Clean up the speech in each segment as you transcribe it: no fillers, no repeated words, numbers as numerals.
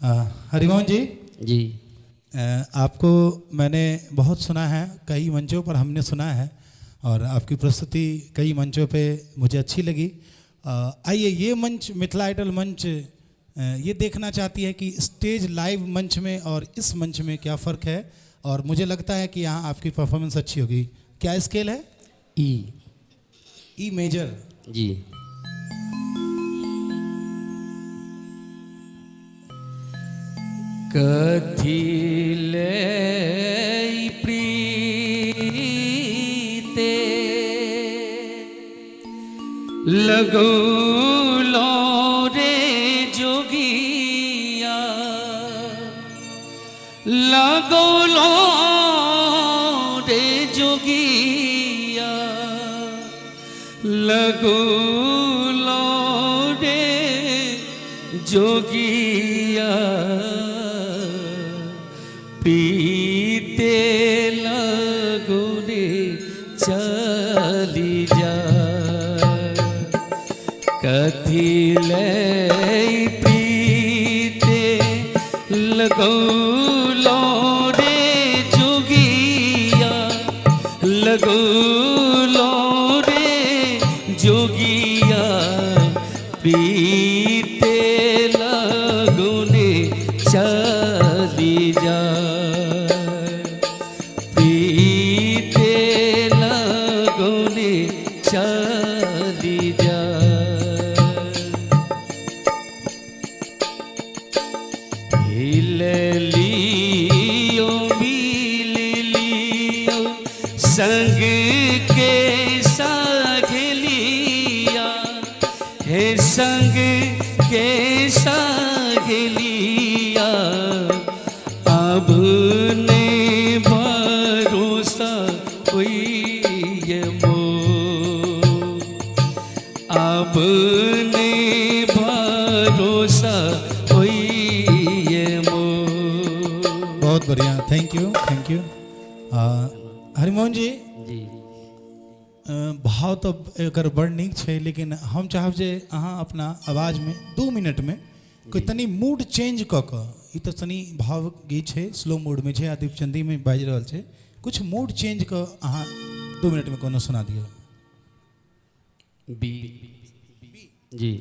हरिमोहन जी जी आपको मैंने बहुत सुना है, कई मंचों पर हमने सुना है और आपकी प्रस्तुति कई मंचों पे मुझे अच्छी लगी। आइए ये मंच मिथिला आइडल मंच ये देखना चाहती है कि स्टेज लाइव मंच में और इस मंच में क्या फ़र्क है, और मुझे लगता है कि यहाँ आपकी परफॉर्मेंस अच्छी होगी। क्या स्केल है? E major. जी कथिले प्रीते लगो लो रे जोगिया, लगो लो रे जोगिया, लगो लो रे जोगिया, पीते लगो रे चली जा, कथिले पीते लगो लो रे जोगिया, लगो लो रे जोगिया, पीते लगो रे चली जा, पीते लगो रे चली जा। हिल लियो मिल लियो संग के सहेलिया, हे संग के सहेलिया, अब ने भरोसा हुई मो, अब ने भरोसा हुई मो। बहुत बढ़िया, thank you thank you. Harimohan ji भाव तो एकर बड़ नीक छै, लेकिन हम चाहब जे अहाँ अपना आवाज में 2 मिनट में कोई तनी मूड चेंज कऽ कऽ, ई तो तनी भाव गीत छै, स्लो मूड में छै, आदिप चंदी में बाजि रहल छै, कुछ मूड चेंज कऽ अहाँ 2 मिनट में कोनो सुना दियौ। बी जी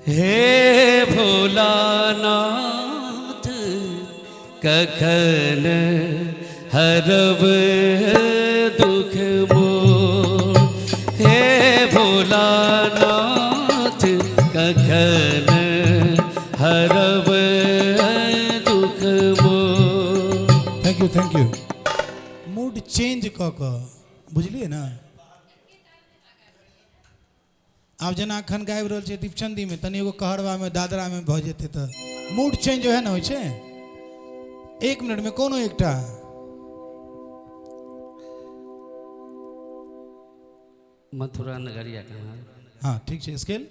हे भोलानाथ कखन हरब दुख मोर, हे भोलानाथ कखन हरब दुख मोर। Thank you. मूड चेंज कऽ कऽ, बुझलिए ना? आप जना अखन गाबि रहल छियै दीपचंदी में, तनी एगो कहरवा में दादरा में भऽ जेतै तऽ मूड चेंज ओहे ना होइ छै। 1 मिनट में कोनो एकटा मथुरा नगरिया कहाँ? हाँ ठीक छै। स्केल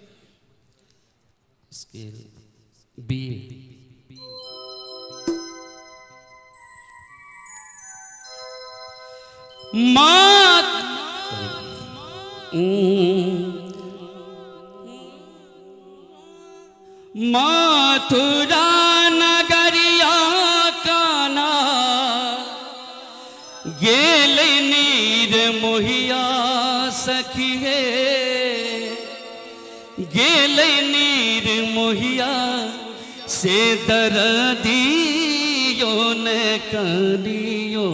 स्केल बी मात मथुरा नगरिया काना गेल नीर मोहिया सखी हे, गेल नीर मोहिया से दर्दियो न करियो,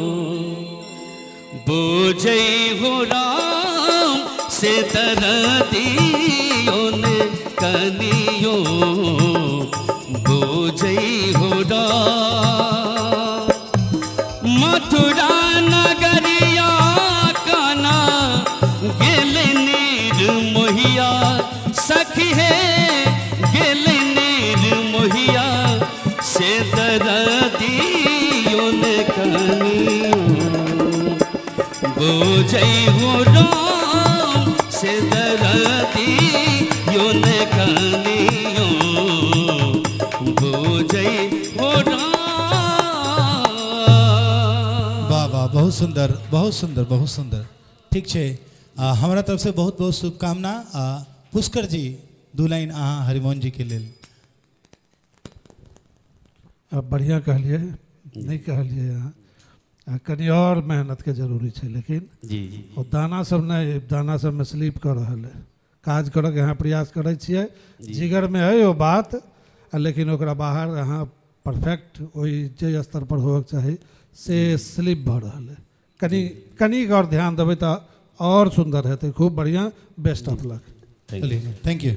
बोझै हो राम से दर्दियो न करियो, बोझै हो राम। मथुरा नगरिया काना गेल नीर मोहिया सखी हे, गेल नीर मोहिया से दर्दियो न करियो, बोझै हो राम से दर्दियो न करियो, बोझै हो राम। बहुत सुंदर बहुत सुंदर बहुत सुंदर। ठीक है, हमारा तरफ से बहुत बहुत शुभकामना। पुष्कर जी 2 लाइन अहाँ हरिमोहन जी के लेल। अब बढ़िया कहलिए, नहीं कहलिए यहाँ कनी और मेहनत के जरूरी है, लेकिन जी जी ओ दाना सब नहीं, दाना सब में स्लीप कर रहा है। काज करके यहाँ प्रयास करे छिए, जिगर में है वो बात, लेकिन ओकरा बाहर यहाँ परफेक्ट वही जे स्तर पर होके चाहिए से स्लिप भऽ रहा है। कनिक और ध्यान देवे तो और सुंदर हेतै। खूब बढ़िया, बेस्ट ऑफ लक। चलिए, थैंक यू।